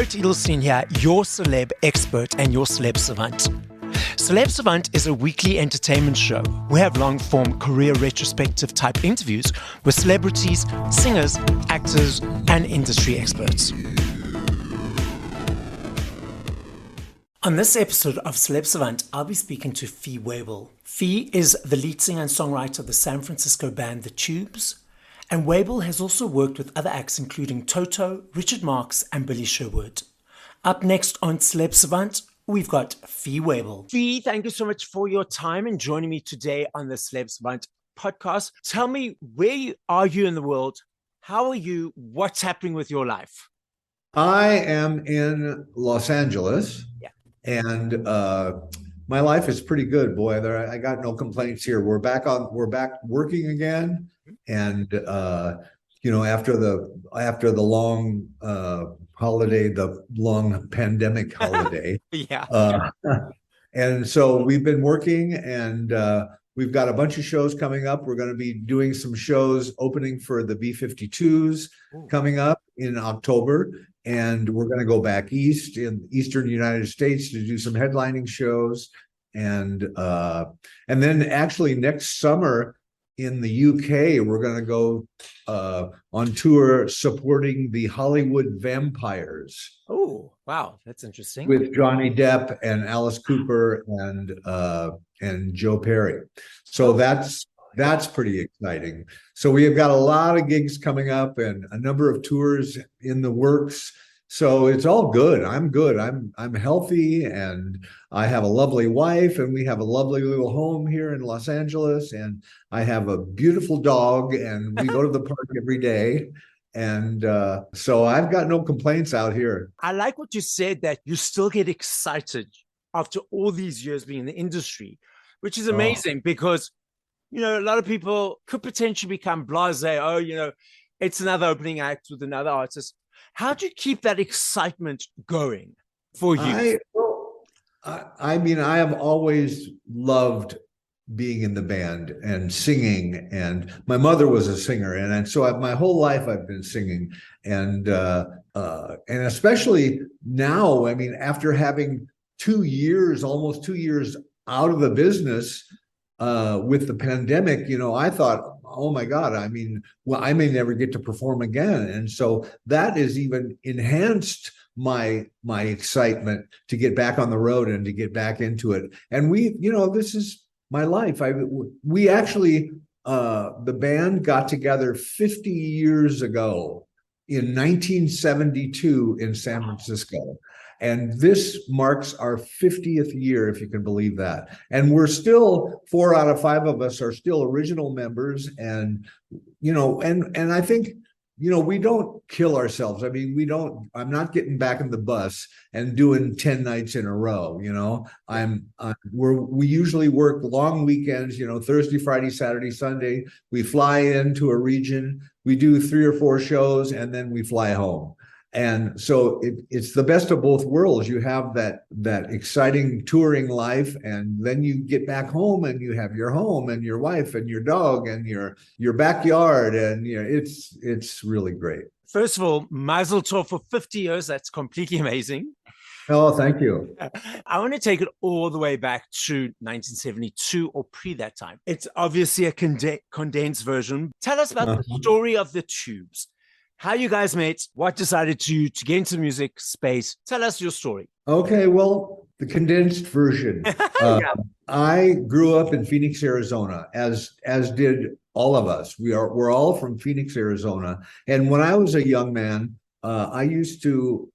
Barret Edelstein here, your celeb expert and your Celeb Savant. Celeb Savant is a weekly entertainment show. We have long-form career retrospective type interviews with celebrities, singers, actors, and industry experts. On this episode of Celeb Savant, I'll be speaking to Fee Waybill. Fee is the lead singer and songwriter of the San Francisco band The Tubes, and Waybill has also worked with other acts including Toto, Richard Marx, and Billy Sherwood. Up next on Celeb Savant, we've got Fee Waybill. Fee, thank you so much for your time and joining me today on the Celeb Savant podcast. Tell me, where are you in the world? How are you? What's happening with your life? I am in Los Angeles. Yeah. And my life is pretty good, boy. I got no complaints here. We're back working again, and after the long holiday, the long pandemic holiday. Yeah. And so we've been working, and we've got a bunch of shows coming up. We're going to be doing some shows opening for the B-52s coming up in October. And we're going to go back east in Eastern United States to do some headlining shows. And then actually next summer in the UK, we're going to go on tour supporting the Hollywood Vampires. Oh, wow. That's interesting. With Johnny Depp and Alice Cooper and Joe Perry. So that's pretty exciting. So we have got a lot of gigs coming up and a number of tours in the works. So it's all good. I'm good. I'm healthy, and I have a lovely wife, and we have a lovely little home here in Los Angeles, and I have a beautiful dog, and we go to the park every day. And so I've got no complaints out here. I like what you said, that you still get excited after all these years being in the industry, which is amazing because a lot of people could potentially become blasé. It's another opening act with another artist. How do you keep that excitement going for you? I mean, I have always loved being in the band and singing. And my mother was a singer. And so my whole life I've been singing. And especially now, I mean, after having almost 2 years out of the business, with the pandemic, I thought, oh my God, I mean, well, I may never get to perform again. And so that has even enhanced my excitement to get back on the road and to get back into it. And this is my life. We actually, the band got together 50 years ago in 1972 in San Francisco. And this marks our 50th year, if you can believe that. And we're still, 4 out of 5 of us are still original members. And, and I think, we don't kill ourselves. I mean, I'm not getting back in the bus and doing 10 nights in a row, we usually work long weekends, Thursday, Friday, Saturday, Sunday. We fly into a region, we do 3 or 4 shows, and then we fly home. And so it's the best of both worlds. You have that exciting touring life, and then you get back home and you have your home and your wife and your dog and your backyard, and it's really great. First of all, Mazel Tov for 50 years. That's completely amazing. Oh, thank you. I want to take it all the way back to 1972 or pre that time. It's obviously a condensed version. Tell us about the story of the Tubes. How you guys met, what decided to get into the music space. Tell us your story. Okay, well, the condensed version. I grew up in Phoenix, Arizona, as did all of us. We're all from Phoenix, Arizona. And when I was a young man, I used to,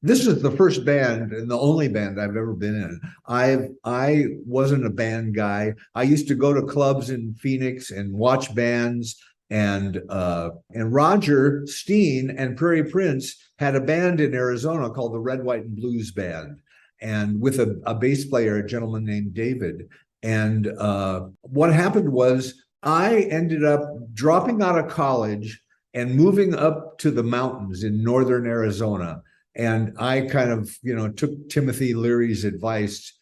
this is the first band and the only band I've ever been in. I wasn't a band guy. I used to go to clubs in Phoenix and watch bands. And Roger Steen and Prairie Prince had a band in Arizona called the Red, White, and Blues Band, and with a bass player, a gentleman named David. And what happened was I ended up dropping out of college and moving up to the mountains in northern Arizona. And I kind of, took Timothy Leary's advice,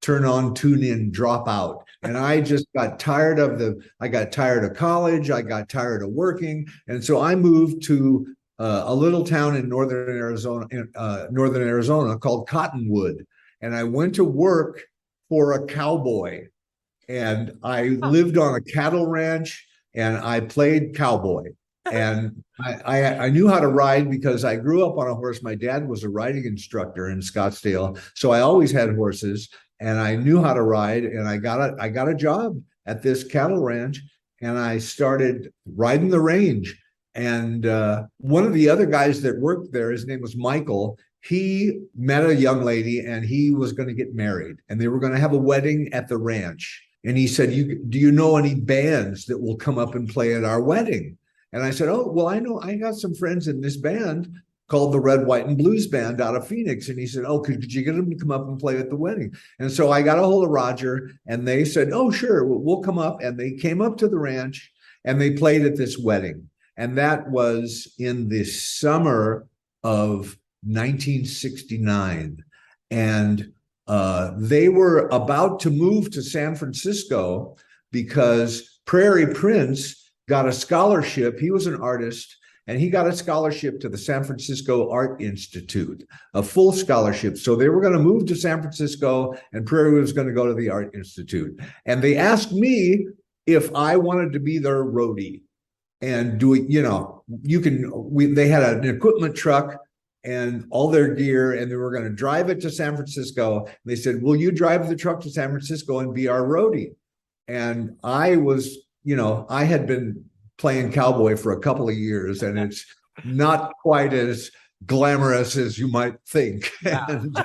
turn on, tune in, drop out. And I just got tired of college. I got tired of working. And so I moved to a little town in northern Arizona called Cottonwood, and I went to work for a cowboy, and I lived on a cattle ranch, and I played cowboy. And I knew how to ride because I grew up on a horse. My dad was a riding instructor in Scottsdale, so I always had horses, and I knew how to ride. And I got a job at this cattle ranch, and I started riding the range. And one of the other guys that worked there, his name was Michael. He met a young lady, and he was going to get married, and they were going to have a wedding at the ranch. And he said, do you know any bands that will come up and play at our wedding? And I said, oh, well, I got some friends in this band called the Red, White, and Blues Band out of Phoenix. And he said, oh, could you get them to come up and play at the wedding? And so I got a hold of Roger, and they said, oh, sure, we'll come up. And they came up to the ranch, and they played at this wedding. And that was in the summer of 1969. And they were about to move to San Francisco because Prairie Prince got a scholarship. He was an artist, and he got a scholarship to the San Francisco Art Institute, a full scholarship. So they were going to move to San Francisco, and Prairie was going to go to the Art Institute. And they asked me if I wanted to be their roadie and do it. They had an equipment truck and all their gear, and they were going to drive it to San Francisco. And they said, will you drive the truck to San Francisco and be our roadie? And I was, I had been playing cowboy for a couple of years, and it's not quite as glamorous as you might think. Yeah. And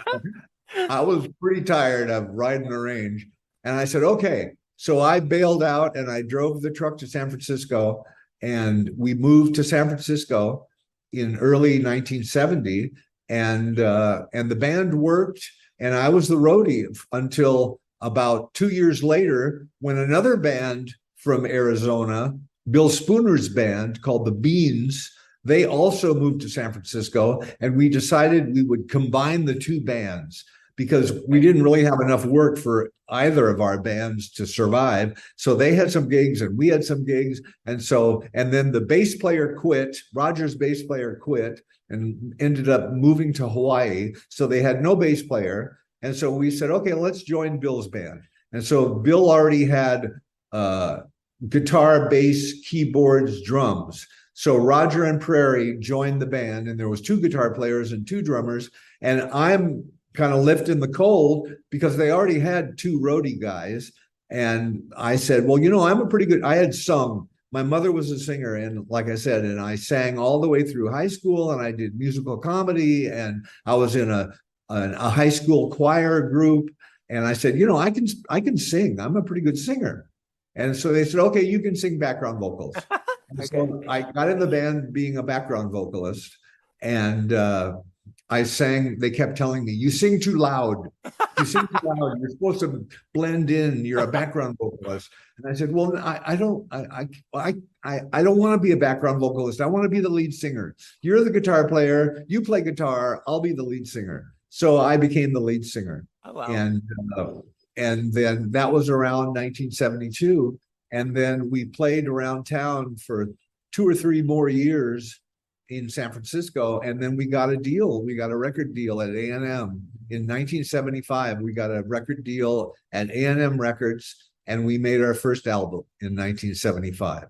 I was pretty tired of riding the range. And I said, okay. So I bailed out, and I drove the truck to San Francisco, and we moved to San Francisco in early 1970, and the band worked, and I was the roadie until about 2 years later, when another band from Arizona, Bill Spooner's band called the Beans, they also moved to San Francisco, and we decided we would combine the two bands because we didn't really have enough work for either of our bands to survive. So they had some gigs and we had some gigs. And then the bass player quit, Roger's bass player quit and ended up moving to Hawaii. So they had no bass player. And so we said, okay, let's join Bill's band. And so Bill already had guitar, bass, keyboards, drums. So Roger and Prairie joined the band, and there was 2 guitar players and 2 drummers. And I'm kind of lifting the cold because they already had 2 roadie guys. And I said, well, I had sung. My mother was a singer, and like I said, and I sang all the way through high school, and I did musical comedy, and I was in a high school choir group. And I said, I can sing. I'm a pretty good singer. And so they said, okay, you can sing background vocals. Okay. So I got in the band being a background vocalist, and I sang. They kept telling me, you sing too loud. You sing too loud. You're supposed to blend in. You're a background vocalist. And I said, well, I don't want to be a background vocalist. I want to be the lead singer. You're the guitar player. You play guitar. I'll be the lead singer. So I became the lead singer. Oh, wow. And then that was around 1972. And then we played around town for 2 or 3 more years in San Francisco. And then we got a deal. We got a record deal at A&M. In 1975, we got a record deal at A&M Records, and we made our first album in 1975.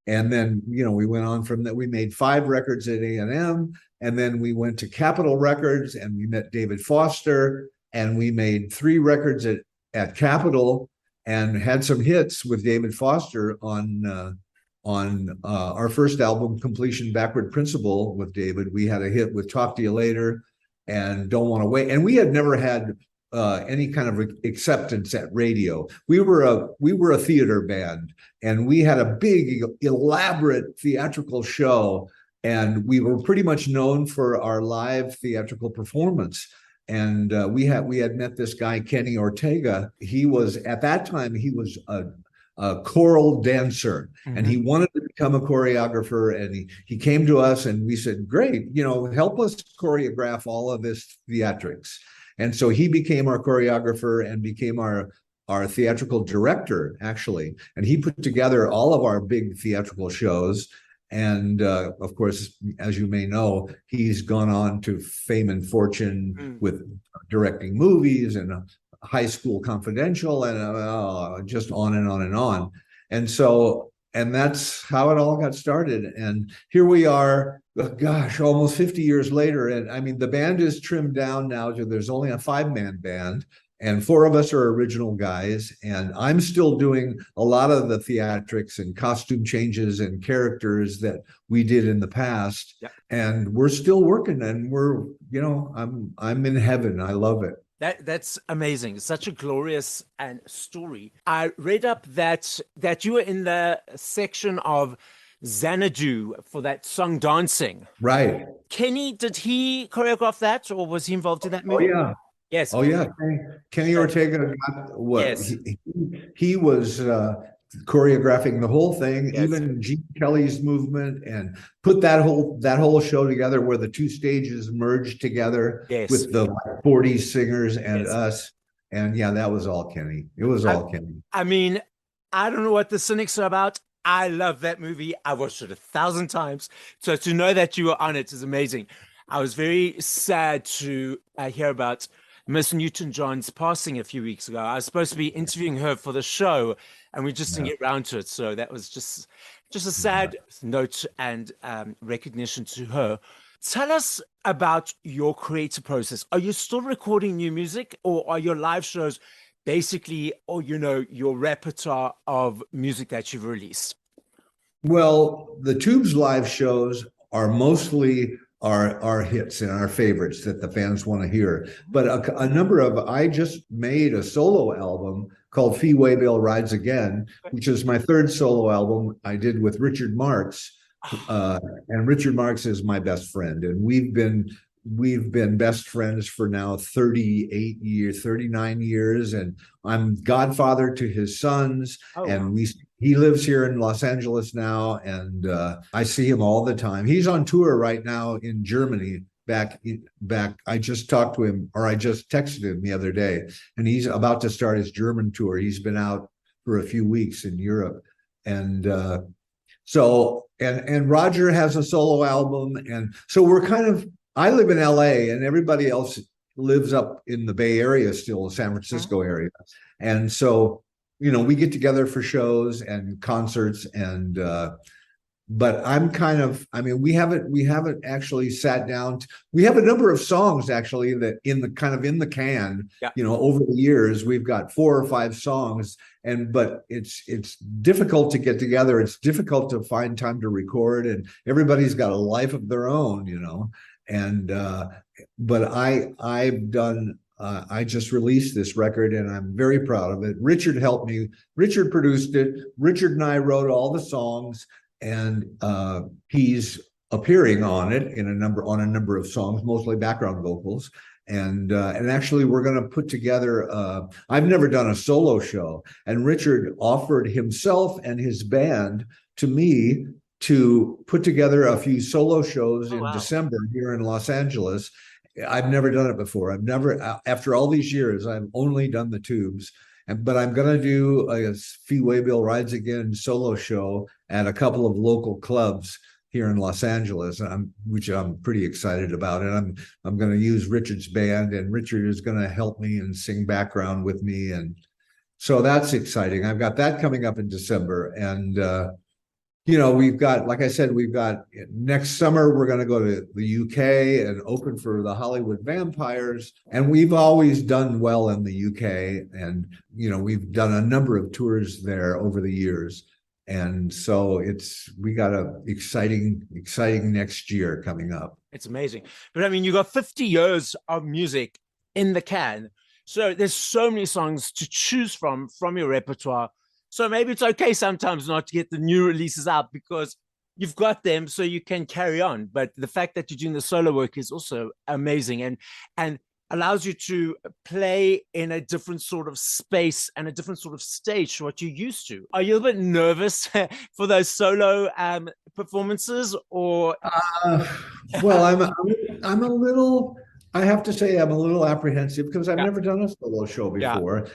And then, we went on from that. We made 5 records at A&M, and then we went to Capitol Records, and we met David Foster, and we made 3 records at Capitol, and had some hits with David Foster on our first album, Completion Backward Principle, with David. We had a hit with Talk to You Later and Don't Want to Wait. And we had never had any kind of acceptance at radio. We were a theater band, and we had a big, elaborate theatrical show, and we were pretty much known for our live theatrical performance. And we had met this guy, Kenny Ortega. At that time he was a choral dancer, mm-hmm. and he wanted to become a choreographer. And he came to us, and we said, great, help us choreograph all of this theatrics. And so he became our choreographer and became our theatrical director, actually. And he put together all of our big theatrical shows. And of course, as you may know, he's gone on to fame and fortune with directing movies and High School Confidential and just on and on and on. And so, and that's how it all got started. And here we are, gosh, almost 50 years later. And I mean, the band is trimmed down now to there's only a 5-man band. And 4 of us are original guys, and I'm still doing a lot of the theatrics and costume changes and characters that we did in the past. Yeah. And we're still working, and we're, I'm in heaven. I love it. That's amazing. Such a glorious story. I read up that you were in the section of Xanadu for that song Dancing. Right. Kenny, did he choreograph that, or was he involved in that movie? Oh, yeah. Yes. Oh yeah, Kenny Ortega got what? Yes. He was choreographing the whole thing, yes. Even Gene Kelly's movement, and put that whole show together where the 2 stages merged together, yes. With the 40 singers and, yes. Us. And yeah, that was all Kenny. It was all Kenny. I mean, I don't know what the cynics are about. I love that movie. I watched it 1,000 times. So to know that you were on it is amazing. I was very sad to hear about Miss Newton-John's passing a few weeks ago. I was supposed to be interviewing her for the show, and we just didn't get around to it. So that was just a sad note and recognition to her. Tell us about your creative process. Are you still recording new music, or are your live shows basically, or your repertoire of music that you've released? Well, the Tubes live shows are mostly our hits and our favorites that the fans want to hear. But a number of, I just made a solo album called Fee Waybill Rides Again, which is my 3rd solo album I did with Richard Marx. And Richard Marx is my best friend. And we've been best friends for now 39 years. And I'm godfather to his sons. And he lives here in Los Angeles now, and I see him all the time. He's on tour right now in Germany. Back. I just talked to him, or I just texted him the other day, and he's about to start his German tour. He's been out for a few weeks in Europe, and so Roger has a solo album, and so we're kind of. I live in LA, and everybody else lives up in the Bay Area still, the San Francisco area, and so. We get together for shows and concerts, and but I'm kind of, we haven't actually sat down. We have a number of songs actually that in the can, over the years we've got 4 or 5 songs, but it's difficult to get together. It's difficult to find time to record, and everybody's got a life of their own, and but I've done. I just released this record, and I'm very proud of it. Richard helped me. Richard produced it. Richard and I wrote all the songs, and he's appearing on it on a number of songs, mostly background vocals. And actually, we're going to put together. I've never done a solo show, and Richard offered himself and his band to me to put together a few solo shows in December here in Los Angeles. I've never done it before. After all these years, I've only done the Tubes. But I'm going to do a Fee Waybill Rides Again solo show at a couple of local clubs here in Los Angeles, which I'm pretty excited about. And I'm going to use Richard's band, and Richard is going to help me and sing background with me. And so that's exciting. I've got that coming up in December. And we've got, like I said, next summer, we're going to go to the UK and open for the Hollywood Vampires. And we've always done well in the UK. And, we've done a number of tours there over the years. And so we got a exciting next year coming up. It's amazing. But you got 50 years of music in the can. So there's so many songs to choose from your repertoire. So maybe it's okay sometimes not to get the new releases out because you've got them so you can carry on. But the fact that you're doing the solo work is also amazing and allows you to play in a different sort of space and a different sort of stage to what you're used to. Are you a bit nervous for those solo performances or? Well, I'm a little, I have to say I'm a little apprehensive because I've never done a solo show before.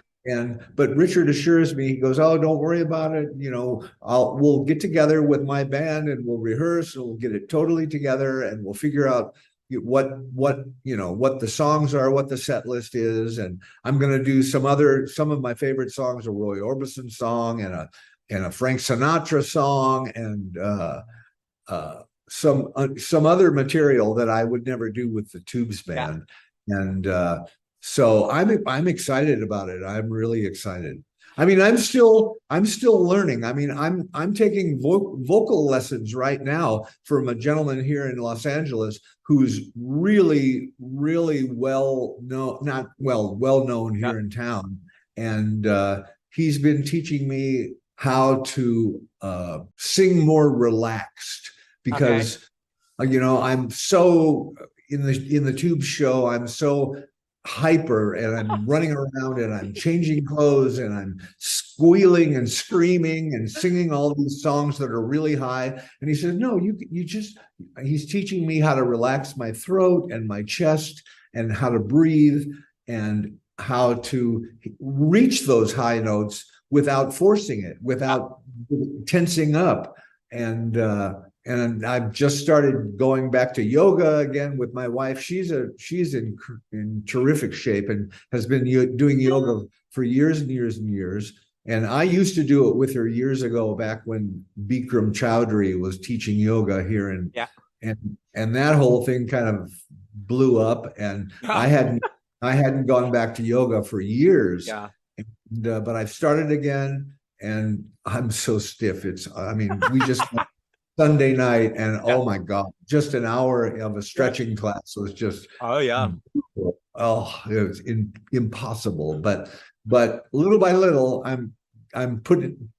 But Richard assures me, he goes, "Oh, don't worry about it. We'll get together with my band and we'll rehearse and we'll get it totally together and we'll figure out what the songs are, what the set list is, and I'm going to do some of my favorite songs, a Roy Orbison song and a Frank Sinatra song and some other material that I would never do with the Tubes band." And so I'm excited about it. I'm really excited. I mean, I'm still learning. I mean, I'm taking vocal lessons right now from a gentleman here in Los Angeles who's really, really well known here in town, and he's been teaching me how to sing more relaxed because I'm so in the Tube show. I'm so hyper and I'm running around and I'm changing clothes and I'm squealing and screaming and singing all these songs that are really high. And he says, no, he's teaching me how to relax my throat and my chest and how to breathe and how to reach those high notes without forcing it, without tensing up. And I've just started going back to yoga again with my wife. She's in terrific shape and has been doing yoga for years and years and years. And I used to do it with her years ago, back when Bikram Chowdhury was teaching yoga here, and that whole thing kind of blew up. And I hadn't gone back to yoga for years. Yeah. But I've started again, and I'm so stiff. We just. Sunday night, and oh my God, just an hour of a stretching class was just it was impossible. But little by little, I'm getting,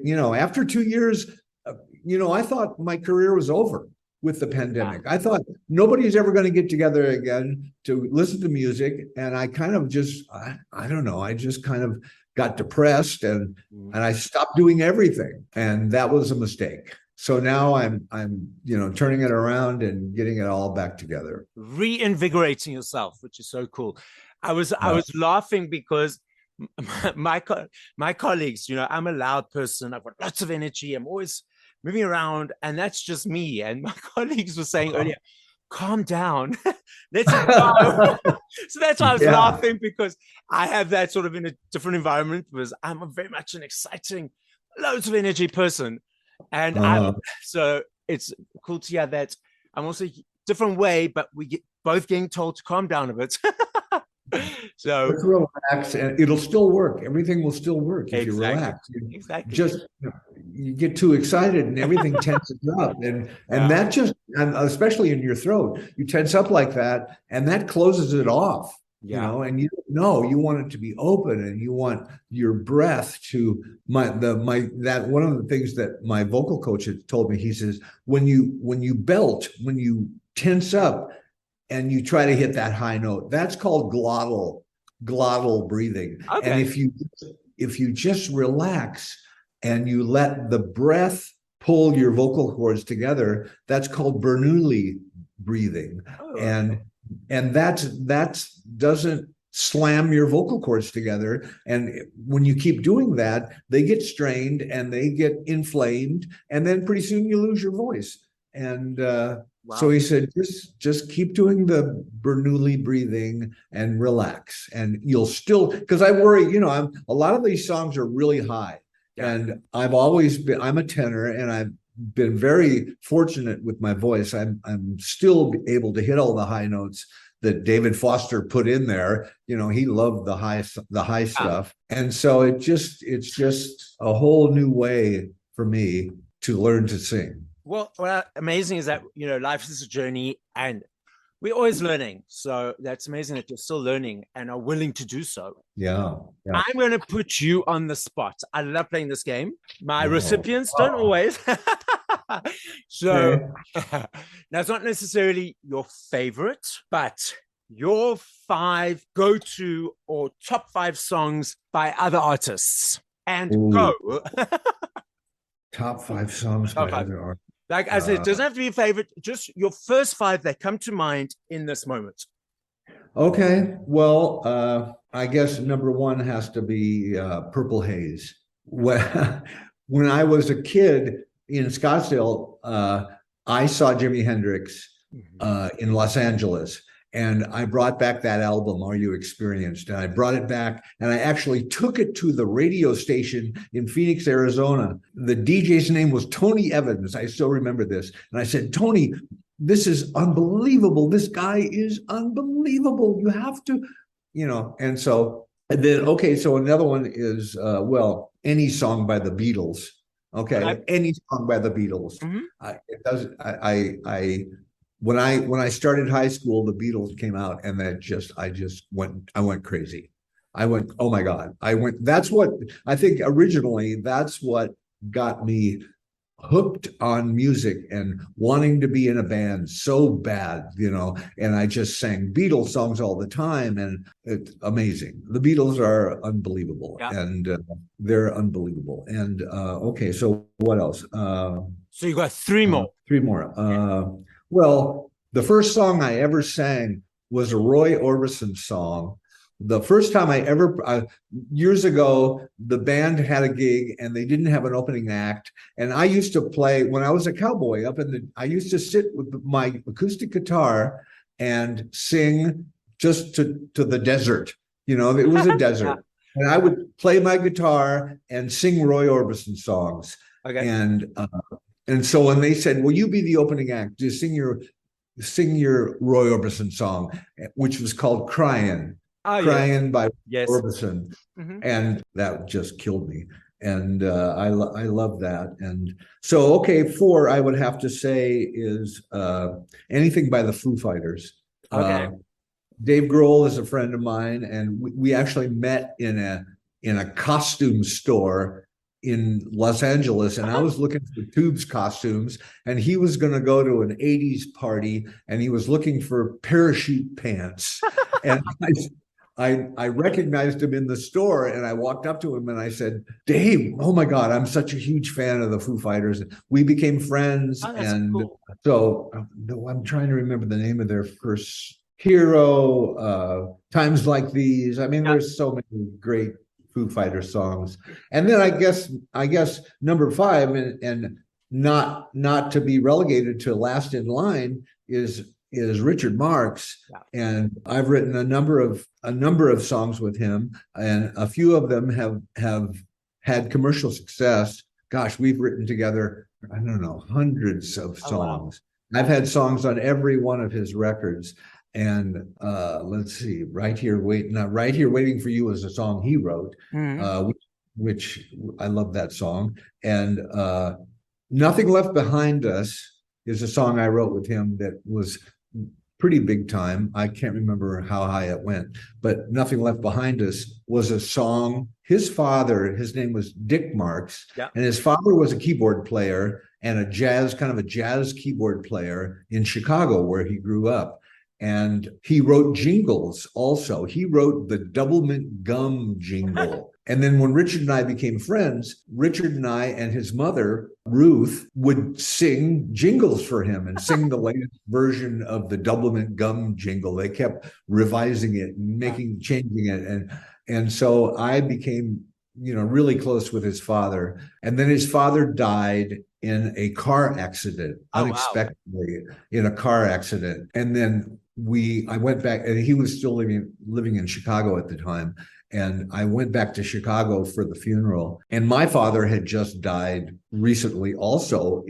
after 2 years, I thought my career was over with the pandemic. I thought nobody's ever going to get together again to listen to music, and I kind of just I don't know, I just kind of got depressed and I stopped doing everything, and that was a mistake. So now I'm turning it around and getting it all back together. Reinvigorating yourself, which is so cool. I was laughing because my colleagues, I'm a loud person. I've got lots of energy. I'm always moving around, and that's just me. And my colleagues were saying earlier, calm down. Let's go. So that's why I was laughing, because I have that sort of in a different environment, because I'm very much an exciting, loads of energy person. And so it's cool to hear that I'm also different way, but we get both getting told to calm down a bit. So let's relax, and it'll still work. Everything will still work if you relax. Just you get too excited and everything tenses up, and that just, and especially in your throat, you tense up like that, and that closes it off. And you want it to be open, and you want your breath to that one of the things that my vocal coach had told me. He says, when you belt, when you tense up and you try to hit that high note, that's called glottal breathing. Okay. And if you just relax and you let the breath pull your vocal cords together, that's called Bernoulli breathing. And that doesn't slam your vocal cords together. And when you keep doing that, they get strained and they get inflamed, and then pretty soon you lose your voice. And so he said, just keep doing the Bernoulli breathing and relax, and you'll still, because I worry, a lot of these songs are really high, and I'm a tenor, and I've been very fortunate with my voice. I'm still able to hit all the high notes that David Foster put in there. He loved the high stuff. And so it's just a whole new way for me to learn to sing. Well, amazing is that, life is a journey, and we're always learning. So that's amazing that you're still learning and are willing to do so. Yeah. I'm going to put you on the spot. I love playing this game. My recipients don't always. So now, it's not necessarily your favorite, but your 5 go-to or top 5 songs by other artists. And go. Top 5 songs by other artists. Like I said, it doesn't have to be a favorite, just your first 5 that come to mind in this moment. Okay. Well, I guess number one has to be Purple Haze. When I was a kid in Scottsdale, I saw Jimi Hendrix in Los Angeles. And I brought back that album, Are You Experienced? And I brought it back and I actually took it to the radio station in Phoenix, Arizona. The DJ's name was Tony Evans. I still remember this. And I said, Tony, this is unbelievable. This guy is unbelievable. You have to, and so, and then, okay, so another one is, any song by the Beatles. Okay, any song by the Beatles. It doesn't, when I started high school, the Beatles came out, and I went crazy. I went, oh my God. That's what I think originally, that's what got me hooked on music and wanting to be in a band so bad, and I just sang Beatles songs all the time, and it's amazing. The Beatles are unbelievable, and they're unbelievable. And okay, so what else? So you got three more. Well, the first song I ever sang was a Roy Orbison song. The first time I ever, years ago, the band had a gig and they didn't have an opening act. And I used to play, when I was a cowboy I used to sit with my acoustic guitar and sing just to the desert. It was a desert. And I would play my guitar and sing Roy Orbison songs. Okay. And so when they said, will you be the opening act? Just sing your Roy Orbison song, which was called Crying. Crying by Orbison. And that just killed me. And I love that. And so, okay, 4 I would have to say is anything by the Foo Fighters. Okay. Dave Grohl is a friend of mine, and we actually met in a costume store in Los Angeles, and I was looking for Tubes costumes, and he was going to go to an 80s party, and he was looking for parachute pants. And I recognized him in the store, and I walked up to him and I said, Dave, oh my God, I'm such a huge fan of the Foo Fighters. And we became friends. And cool. So I'm trying to remember the name of their first Hero, Times Like These. I mean, there's so many great Foo Fighter songs. And then I guess number 5, and not to be relegated to last in line, is Richard Marx. And I've written a number of songs with him, and a few of them have had commercial success. Gosh, we've written together, I don't know, hundreds of songs. Wow. I've had songs on every one of his records. And let's see, Right Here Waiting for You is a song he wrote, which I love that song. And Nothing Left Behind Us is a song I wrote with him that was pretty big time. I can't remember how high it went, but Nothing Left Behind Us was a song. His father, his name was Dick Marks, and his father was a keyboard player and a jazz keyboard player in Chicago, where he grew up. And he wrote jingles also. He wrote the Doublemint Gum jingle. And then when Richard and I became friends, Richard and I and his mother, Ruth, would sing jingles for him and sing the latest version of the Doublemint Gum jingle. They kept revising it and changing it. And so I became, really close with his father. And then his father died in a car accident, unexpectedly, in a car accident. And then I went back, and he was still living in Chicago at the time. And I went back to Chicago for the funeral. And my father had just died recently also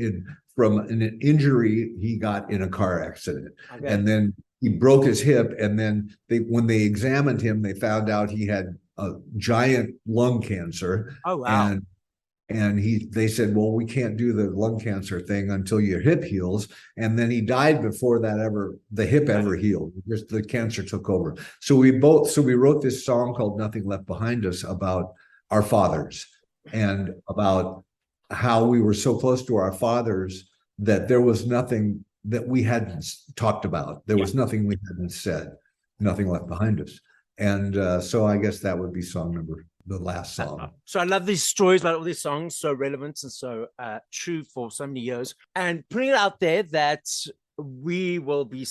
from an injury he got in a car accident. Okay. And then he broke his hip. And then when they examined him, they found out he had a giant lung cancer. Oh, wow. And they said, well, we can't do the lung cancer thing until your hip heals. And then he died before the hip ever healed. Just the cancer took over. So we wrote this song called Nothing Left Behind Us about our fathers, and about how we were so close to our fathers that there was nothing that we hadn't talked about. There was nothing we hadn't said, nothing left behind us. And so I guess that would be the last song. So I love these stories about all these songs, so relevant and so true for so many years. And putting it out there that we will be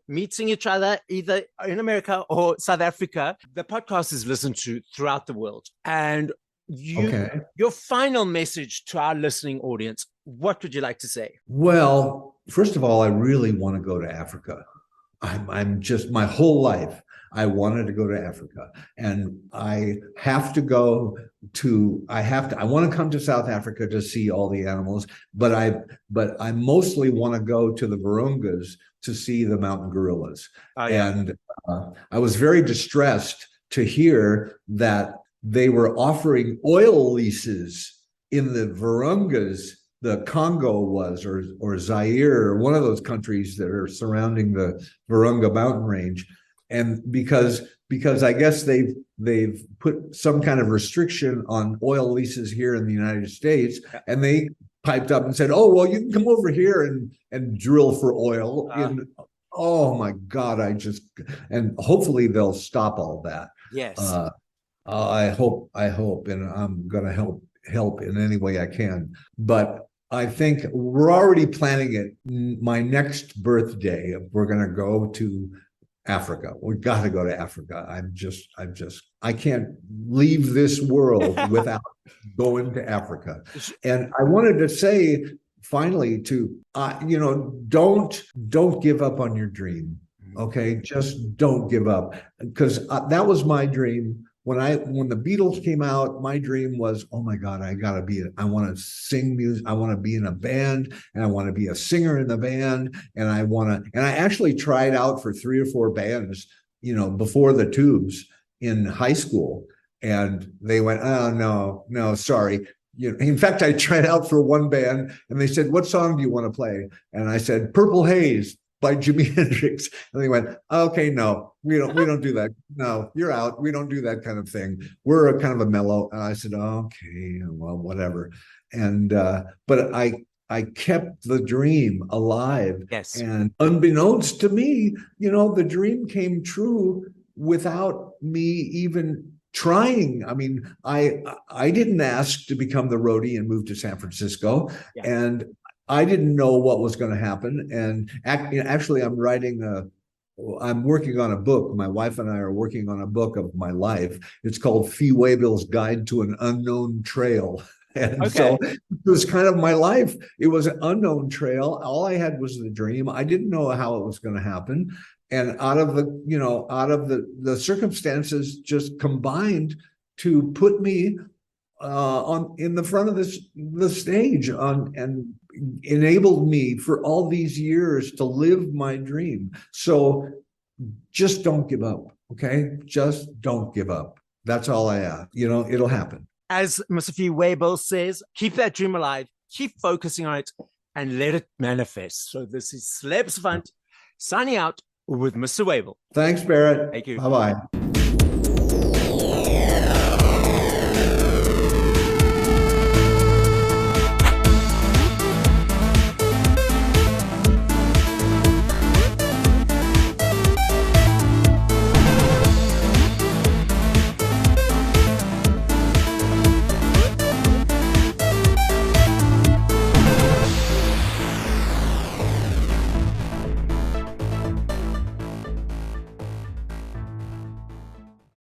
meeting each other either in America or South Africa. The podcast is listened to throughout the world. And your final message to our listening audience, what would you like to say? Well, first of all, I really want to go to Africa. I'm just, my whole life, I wanted to go to Africa, and I want to come to South Africa to see all the animals, but I mostly want to go to the Virungas to see the mountain gorillas. Oh, yeah. And I was very distressed to hear that they were offering oil leases in the Virungas. The Congo was, or Zaire, or one of those countries that are surrounding the Virunga mountain range. And because I guess they've put some kind of restriction on oil leases here in the United States, and they piped up and said, "Oh, well, you can come over here and drill for oil." Oh my God, and hopefully they'll stop all that. Yes. I hope, and I'm going to help in any way I can. But I think we're already planning it. My next birthday, we're going to go to Africa. We've got to go to Africa. I can't leave this world without going to Africa. And I wanted to say finally don't give up on your dream. Okay. Just don't give up, because that was my dream. When the Beatles came out, my dream was, oh my God, I want to sing music. I want to be in a band, and I want to be a singer in the band. And I actually tried out for 3 or 4 bands, before the Tubes in high school. And they went, oh, no, sorry. In fact, I tried out for one band, and they said, what song do you want to play? And I said, Purple Haze by Jimi Hendrix. And they went, okay, no, we don't do that. No, you're out. We don't do that kind of thing. We're a kind of a mellow. And I said, okay, well, whatever. And but I kept the dream alive. Yes. And unbeknownst to me, the dream came true without me even trying. I mean, I didn't ask to become the roadie and move to San Francisco. Yeah. And I didn't know what was going to happen. And actually, I'm working on a book. My wife and I are working on a book of my life. It's called Fee Waybill's Guide to an Unknown Trail. And so it was kind of my life. It was an unknown trail. All I had was the dream. I didn't know how it was going to happen. And out of the circumstances just combined to put me in the front of the stage and enabled me for all these years to live my dream. So just don't give up. Okay. Just don't give up. That's all I ask. It'll happen. As Mr. Fee Waybill says, keep that dream alive, keep focusing on it, and let it manifest. So this is Celeb Savant signing out with Mr. Waybill. Thanks, Barret. Thank you. Bye-bye.